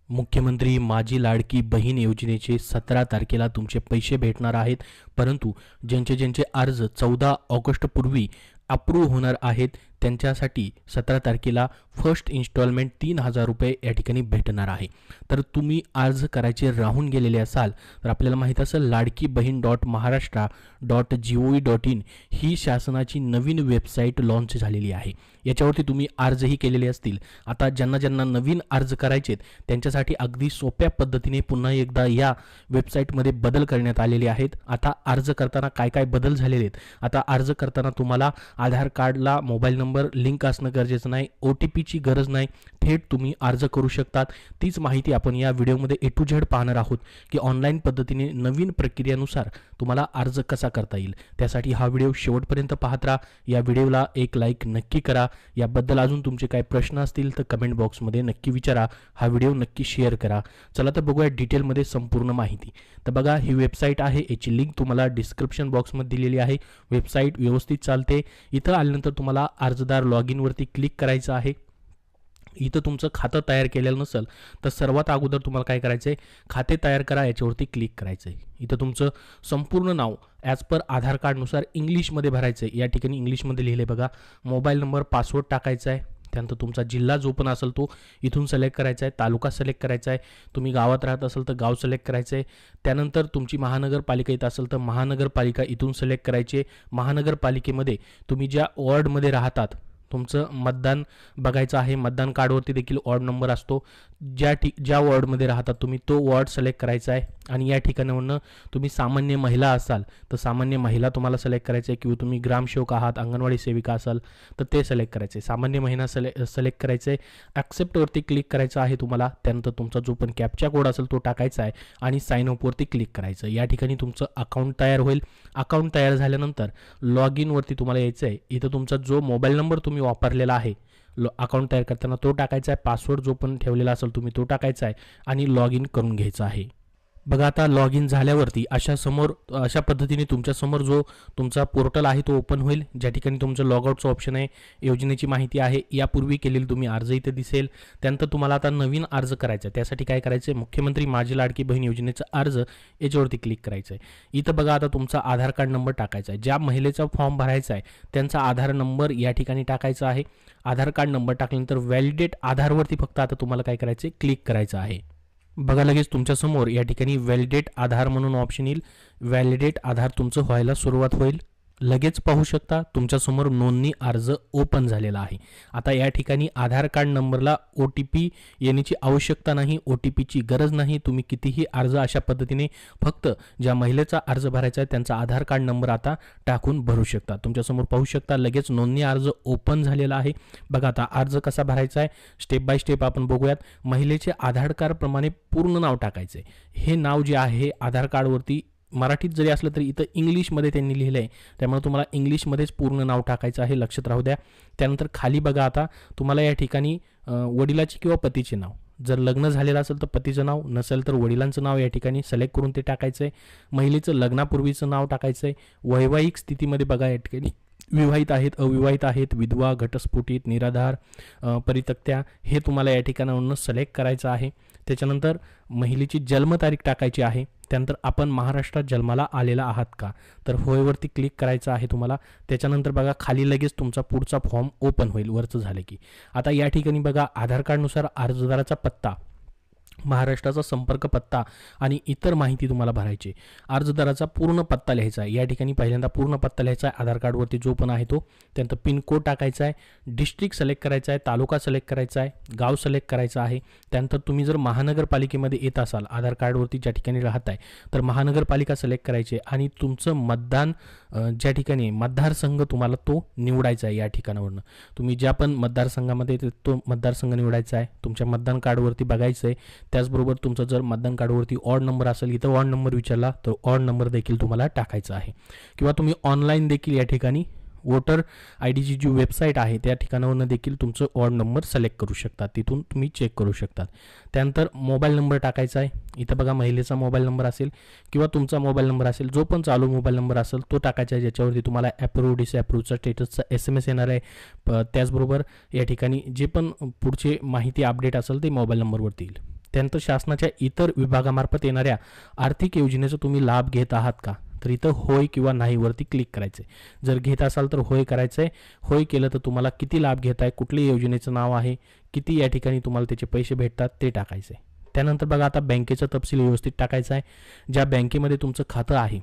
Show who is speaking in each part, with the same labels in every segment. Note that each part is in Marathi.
Speaker 1: मुख्यमंत्री माझी लाडकी बहीण योजनेचे 17 तारखेला तुमचे पैसे भेटणार आहेत. परंतु ज्यांचे अर्ज 14 ऑगस्टपूर्वी अप्रूव्ह होणार आहेत त्यांच्यासाठी 17 तारखेला फर्स्ट इन्स्टॉलमेंट 3,000 रुपये या ठिकाणी भेटणार आहे. तर तुम्ही अर्ज करायचे राहून गेलेले असाल तर आपल्याला माहीत असेल ladkibahin.maharashtra.gov.in ही शासनाची नवीन वेबसाईट लॉन्च झालेली आहे. याच्यावरती तुम्ही अर्जही केलेले असतील. आता ज्यांना नवीन अर्ज करायचे त्यांच्यासाठी अगदी सोप्या पद्धतीने पुन्हा एकदा या वेबसाईटमध्ये बदल करण्यात आलेले आहेत. आता अर्ज करताना काय बदल झालेले आहेत. आता अर्ज करताना तुम्हाला आधार कार्डला मोबाईल नंबर लिंक असणं गरजेचं नाही. OTPची गरज नाही. थेट तुम्ही अर्ज करू शकतात. तीच माहिती आपण या व्हिडिओमध्ये A to Z पाहणार आहोत की ऑनलाईन पद्धतीने नवीन प्रक्रियेनुसार तुम्हाला अर्ज कसा करता येईल. त्यासाठी हा व्हिडिओ शेवटपर्यंत पाहत राहा. या व्हिडिओला एक लाईक नक्की करा. याबद्दल अजून तुमचे काही प्रश्न असतील तर कमेंट बॉक्समध्ये नक्की विचारा. हा व्हिडिओ नक्की शेअर करा. चला तर बघूया डिटेलमध्ये संपूर्ण माहिती. तर बघा ही वेबसाईट आहे. याची लिंक तुम्हाला डिस्क्रिप्शन बॉक्समध्ये दिलेली आहे. वेबसाईट व्यवस्थित चालते. इथं आल्यानंतर तुम्हाला अर्जदार लॉग इनवरती क्लिक करायचं आहे. इथं तुमचं खातं तयार केलेलं नसेल तर सर्वात अगोदर तुम्हाला काय करायचं आहे, खाते तयार करा याच्यावरती क्लिक करायचं आहे. इथं तुमचं संपूर्ण नाव ॲज पर आधार कार्डनुसार इंग्लिशमध्ये भरायचं आहे. या ठिकाणी इंग्लिशमध्ये लिहिले बघा. मोबाईल नंबर, पासवर्ड टाकायचा आहे. त्यानंतर तुमचा जिल्हा जो पण असेल तो इथून सिलेक्ट करायचा आहे. तालुका सिलेक्ट करायचा आहे. तुम्ही गावात राहत असाल तर गाव सिलेक्ट करायचं आहे. त्यानंतर तुमची महानगरपालिका इथं असेल तर महानगरपालिका इथून सिलेक्ट करायची आहे. महानगरपालिकेमध्ये तुम्ही ज्या वॉर्डमध्ये राहतात तुमचं मतदान बघायचं आहे. मतदान कार्डवरती देखील वॉर्ड नंबर असतो. ज्या वॉर्डमध्ये राहतात तुम्ही तो वॉर्ड सिलेक्ट करायचा आहे. आणि या ठिकाणावरून तुम्ही सामान्य महिला असाल तर सामान्य महिला तुम्हाला सिलेक्ट करायचं आहे. किंवा तुम्ही ग्रामसेवक आहात, अंगणवाडी सेविका असाल तर ते सिलेक्ट करायचं आहे. सामान्य महिला सिलेक्ट करायचं आहे. ॲक्सेप्टवरती क्लिक करायचं आहे तुम्हाला. त्यानंतर तुमचा जो पण कॅप्चा कोड असेल तो टाकायचा आहे आणि साइन अपवरती क्लिक करायचं. या ठिकाणी तुमचं अकाउंट तयार होईल. अकाउंट तयार झाल्यानंतर लॉग इनवरती तुम्हाला यायचं आहे. इथं तुमचा जो मोबाईल नंबर तुम्ही वापरलेला आहे अकाउंट तयार करताना तो टाकायचा आहे. पासवर्ड जो पण ठेवलेला असेल तुम्ही तो टाकायचा आहे आणि लॉग इन करून घ्यायचं आहे. बघा आता लॉग इन झाल्यावरती अशा पद्धतीने तुमच्यासमोर जो तुमचा पोर्टल आहे तो ओपन होईल. ज्या ठिकाणी तुमचं लॉगआउटचं ऑप्शन आहे, योजनेची माहिती आहे, यापूर्वी केलेली तुम्ही अर्ज इथे दिसेल. त्यानंतर तुम्हाला आता नवीन अर्ज करायचा आहे. त्यासाठी काय करायचं आहे, मुख्यमंत्री माझी लाडकी बहीण योजनेचा अर्ज याच्यावरती क्लिक करायचं आहे. इथं बघा आता तुमचा आधार कार्ड नंबर टाकायचा आहे. ज्या महिलेचा फॉर्म भरायचा आहे त्यांचा आधार नंबर या ठिकाणी टाकायचा आहे. आधार कार्ड नंबर टाकल्यानंतर व्हॅलिडेट आधारवरती फक्त आता तुम्हाला काय करायचं आहे, क्लिक करायचं आहे. बघा लगेच तुमच्यासमोर या ठिकाणी व्हॅलिडेट आधार म्हणून ऑप्शन येईल. व्हॅलिडेट आधार तुमचं व्हायला सुरुवात होईल. लगेच पाहू शकता तुमच्यासमोर नोंदणी अर्ज ओपन झालेला आहे. आता या ठिकाणी आधार कार्ड नंबरला OTP येण्याची आवश्यकता नाही. OTPची गरज नाही. तुम्ही कितीही अर्ज अशा पद्धतीने फक्त ज्या महिलेचा अर्ज भरायचा आहे त्यांचा आधार कार्ड नंबर आता टाकून भरू शकता. तुमच्यासमोर पाहू शकता लगेच नोंदणी अर्ज ओपन झालेला आहे. बघा आता अर्ज कसा भरायचा आहे स्टेप बाय स्टेप आपण बघूयात. महिलेचे आधार कार्डप्रमाणे पूर्ण नाव टाकायचे. हे नाव जे आहे आधार कार्डवरती मराठीत जरी असलं तरी इथं इंग्लिशमध्ये त्यांनी लिहिलं आहे. त्यामुळे तुम्हाला इंग्लिशमध्येच पूर्ण नाव टाकायचं आहे, लक्षात राहू द्या. त्यानंतर खाली बघा आता तुम्हाला या ठिकाणी वडिलाचे किंवा पतीचे नाव, जर लग्न झालेलं असेल तर पतीचं नाव, नसेल तर वडिलांचं नाव या ठिकाणी सिलेक्ट करून ते टाकायचं आहे. महिलेचं लग्नापूर्वीचं नाव टाकायचं आहे. वैवाहिक स्थितीमध्ये बघा या ठिकाणी विवाहित आहेत, अविवाहित आहेत, विधवा, घटस्फोटित, निराधार, परित्यक्त्या हे तुम्हाला या ठिकाणावरून सिलेक्ट करायचं आहे. त्याच्यानंतर महिलेची जन्मतारीख टाकायची आहे. त्यानंतर आपण महाराष्ट्रात जन्माला आलेला आहात का, तर होयवरती क्लिक करायचं आहे तुम्हाला. त्याच्यानंतर बघा खाली लगेच तुमचा पुढचा फॉर्म ओपन होईल वरचं झालं की. आता या ठिकाणी बघा आधार कार्डनुसार अर्जदाराचा पत्ता, महाराष्ट्राचा संपर्क पत्ता आणि इतर माहिती तुम्हाला भरायची. अर्जदाराचा पूर्ण पत्ता लिहायचा आहे. या ठिकाणी पहिल्यांदा पूर्ण पत्ता लिहायचा आहे आधार कार्डवरती जो पण आहे तो. त्यानंतर पिनकोड टाकायचा आहे. डिस्ट्रिक्ट सिलेक्ट करायचा आहे. तालुका सिलेक्ट करायचा आहे. गाव सिलेक्ट करायचं आहे. त्यानंतर तुम्ही जर महानगरपालिकेमध्ये येत असाल आधार कार्डवरती ज्या ठिकाणी राहत आहे तर महानगरपालिका सिलेक्ट करायची आणि तुमचं मतदान ज्या ठिकाणी मतदारसंघ तुम्हाला तो निवडायचा आहे. या ठिकाणावरून तुम्ही ज्या पण मतदारसंघामध्ये तो मतदारसंघ निवडायचा आहे. तुमच्या मतदान कार्डवरती बघायचं आहे. त्याचबरोबर तुमचं जर मतदान कार्डवरती वॉर्ड नंबर असेल, इथं वॉर्ड नंबर विचारला तर वॉर्ड नंबर देखील तुम्हाला टाकायचा आहे. किंवा तुम्ही ऑनलाईन देखील या ठिकाणी वोटर IDची जी वेबसाईट आहे त्या ठिकाणावरून देखील तुमचं वॉर्ड नंबर सिलेक्ट करू शकता. तिथून तुम्ही चेक करू शकता. त्यानंतर मोबाईल नंबर टाकायचा आहे. इथं बघा महिलेचा मोबाईल नंबर असेल किंवा तुमचा मोबाईल नंबर असेल, जो पण चालू मोबाईल नंबर असेल तो टाकायचा आहे, ज्याच्यावरती तुम्हाला अप्रूव्ह डिसअप्रूव्हचा स्टेटसचा SMS येणार आहे. त्याचबरोबर या ठिकाणी जे पण पुढचे माहिती अपडेट असेल ते मोबाईल नंबरवरती येईल. त्यानंतर शासनाच्या इतर विभागामार्फत येणाऱ्या आर्थिक योजनेचा तुम्ही लाभ घेत आहात का, तर इथं होय किंवा नाही वरती क्लिक करायचं आहे. जर घेत असाल तर होय करायचं आहे. होय केलं तर तुम्हाला किती लाभ घेत आहे, कुठली योजनेचं नाव आहे, किती या ठिकाणी तुम्हाला त्याचे पैसे भेटतात ते टाकायचं आहे. त्यानंतर बघा आता बँकेचा तपशील व्यवस्थित टाकायचा आहे. ज्या बँकेमध्ये तुमचं खातं आहे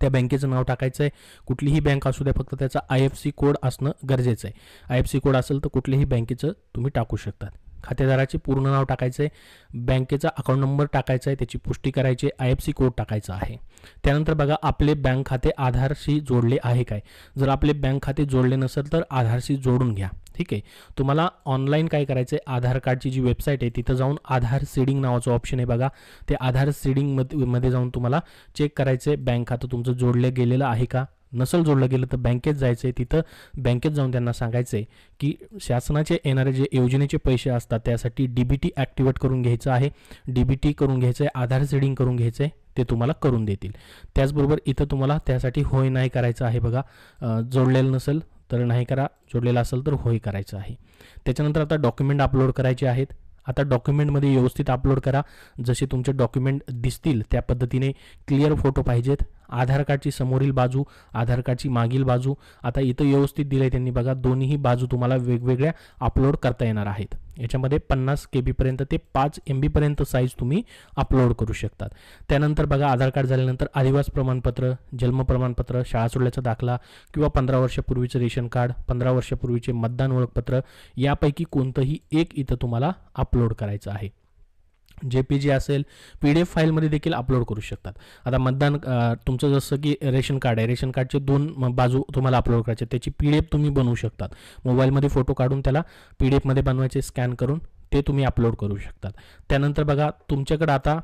Speaker 1: त्या बँकेचं नाव टाकायचं आहे. कुठलीही बँक असू द्या, फक्त त्याचा IFSC कोड असणं गरजेचं आहे. IFSC कोड असेल तर कुठल्याही बँकेचं तुम्ही टाकू शकतात. खातेदाराचे पूर्ण नाव टाकायचं आहे, बँकेचा अकाउंट नंबर टाकायचा आहे, त्याची पुष्टी करायची आहे, IFSC कोड टाकायचा आहे. त्यानंतर बघा आपले बँक खाते आधारशी जोडले आहे काय. जर आपले बँक खाते जोडले नसेल तर आधारशी जोडून घ्या. ठीक आहे. तुम्हाला ऑनलाईन काय करायचं आहे, आधार कार्डची जी वेबसाईट आहे तिथं जाऊन आधार सीडिंग नावाचं ऑप्शन आहे बघा, ते आधार सीडिंग मध्ये जाऊन तुम्हाला चेक करायचं आहे बँक खातं तुमचं जोडलं गेलेलं आहे का. नसेल जोडलं गेलं तर बँकेत जायचं आहे. तिथं बँकेत जाऊन त्यांना सांगायचं आहे की शासनाचे येणारे जे योजनेचे पैसे असतात त्यासाठी DBT ॲक्टिवेट करून घ्यायचं आहे, DBT करून घ्यायचं आहे, आधार सीडिंग करून घ्यायचं आहे, ते तुम्हाला करून देतील. त्याचबरोबर इथं तुम्हाला त्यासाठी होय नाही करायचं आहे बघा. जोडलेलं नसेल तर नाही करा, जोडलेलं असेल तर होय करायचं आहे. त्याच्यानंतर आता डॉक्युमेंट अपलोड करायचे आहेत. आता डॉक्युमेंटमध्ये व्यवस्थित अपलोड करा, जसे तुमचे डॉक्युमेंट दिसतील त्या पद्धतीने क्लिअर फोटो पाहिजेत. आधार कार्डची समोरील बाजू, आधार कार्डची मागील बाजू, आता इथं व्यवस्थित दिलं आहे त्यांनी बघा, दोन्ही बाजू तुम्हाला वेगवेगळ्या अपलोड करता येणार आहेत. याच्यामध्ये 50 KB पर्यंत ते 5 MB पर्यंत साईज तुम्ही अपलोड करू शकतात. त्यानंतर बघा आधार कार्ड झाल्यानंतर आदिवासी प्रमाणपत्र, जन्म प्रमाणपत्र, शाळा सोडल्याचा दाखला किंवा 15 वर्षापूर्वीचं रेशन कार्ड, 15 वर्षापूर्वीचे मतदान ओळखपत्र यापैकी कोणतंही एक इथं तुम्हाला अपलोड करायचं आहे. JPG असेल, PDF फाईलमध्ये देखील अपलोड करू शकतात. आता मतदान तुमचं जसं की रेशन कार्ड आहे, रेशन कार्डचे 2 बाजू तुम्हाला अपलोड करायचे, त्याची PDF तुम्ही बनवू शकतात. मोबाईलमध्ये फोटो काढून त्याला PDF मध्ये बनवायचे, स्कॅन करून ते तुम्ही अपलोड करू शकतात. त्यानंतर बघा तुमच्याकडे आता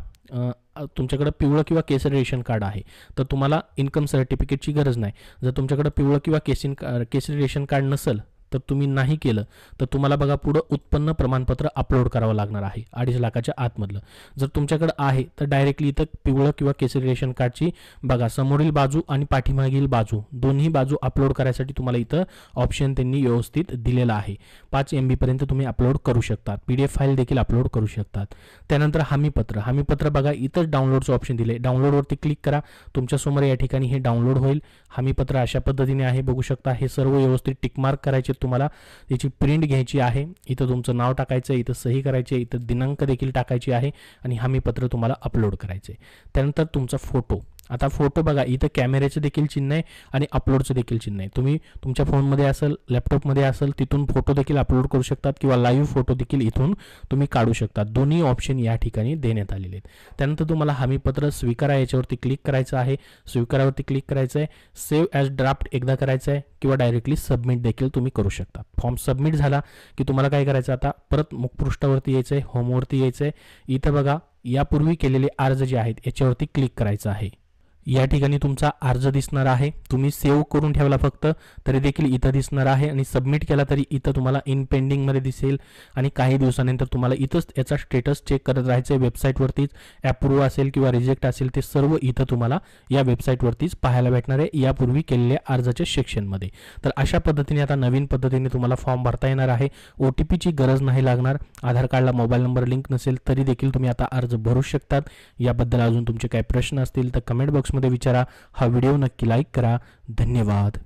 Speaker 1: तुमच्याकडे पिवळं किंवा केसरी रेशन कार्ड आहे तर तुम्हाला इन्कम सर्टिफिकेटची गरज नाही. जर तुमच्याकडे पिवळं किंवा केसरी रेशन कार्ड नसेल तर तुम्ही नाही केलं तर तुम्हाला बघा पुढं उत्पन्न प्रमाणपत्र अपलोड करावं लागणार आहे 2.5 लाखाच्या आतमधलं. जर तुमच्याकडे आहे तर डायरेक्टली इथं पिवळं किंवा केसरी रेशन कार्डची बघा समोरील बाजू आणि पाठीमागील बाजू दोन्ही बाजू अपलोड करायसाठी तुम्हाला इथं ऑप्शन त्यांनी व्यवस्थित दिलेला आहे. 5 MB पर्यंत तुम्ही अपलोड करू शकता. PDF फाईल देखील अपलोड करू शकतात. त्यानंतर हमीपत्र बघा इथंच डाउनलोडचं ऑप्शन दिले, डाउनलोडवरती क्लिक करा. तुमच्यासमोर या ठिकाणी हे डाउनलोड होईल. हमीपत्र अशा पद्धतीने आहे, बघू शकता. हे सर्व व्यवस्थित टिकमार्क करायचे, तुम्हाला याची प्रिंट घ्यायची आहे. इथं तुमचं नाव टाकायचं, इथं सही करायची, इथं दिनांक देखील टाकायची आहे आणि हमीपत्र तुम्हाला अपलोड करायचे. त्यानंतर तुमचा फोटो, आता फोटो बघा इथं कॅमेऱ्याचं देखील चिन्ह आहे आणि अपलोडचं देखील चिन्ह आहे. तुम्ही तुमच्या फोनमध्ये असेल, लॅपटॉपमध्ये असेल तिथून फोटो देखील अपलोड करू शकतात किंवा लाईव्ह फोटो देखील इथून तुम्ही काढू शकता. दोन्ही ऑप्शन या ठिकाणी देण्यात आलेले आहेत. त्यानंतर तुम्हाला हमीपत्र स्वीकारा याच्यावरती क्लिक करायचं आहे. स्वीकारावरती क्लिक करायचं आहे. सेव्ह ॲज ड्राफ्ट एकदा करायचं आहे किंवा डायरेक्टली सबमिट देखील तुम्ही करू शकता. फॉर्म सबमिट झाला की तुम्हाला काय करायचं, आता परत मुखपृष्ठावरती यायचं आहे, होमवरती यायचं आहे. इथं बघा यापूर्वी केलेले अर्ज जे आहेत याच्यावरती क्लिक करायचं आहे. या ठिकाणी तुमचा अर्ज दिसणार आहे. तुम्ही सेव्ह करून ठेवला फक्त तरी देखील इथं दिसणार आहे आणि सबमिट केला तरी इथं तुम्हाला इन पेंडिंगमध्ये दिसेल आणि काही दिवसानंतर तुम्हाला इथंच याचा स्टेटस चेक करत राहायचं आहे. वेबसाईटवरतीच अप्रूव्ह असेल किंवा रिजेक्ट असेल ते सर्व इथं तुम्हाला या वेबसाईटवरतीच पाहायला भेटणार आहे यापूर्वी केलेल्या अर्जाच्या सेक्शनमध्ये. तर अशा पद्धतीने आता नवीन पद्धतीने तुम्हाला फॉर्म भरता येणार आहे. OTPची गरज नाही लागणार. आधार कार्डला मोबाईल नंबर लिंक नसेल तरी देखील तुम्ही आता अर्ज भरू शकतात. याबद्दल अजून तुमचे काही प्रश्न असतील तर कमेंट बॉक्समध्ये विचारा. हा व्हिडिओ नक्की लाईक करा. धन्यवाद.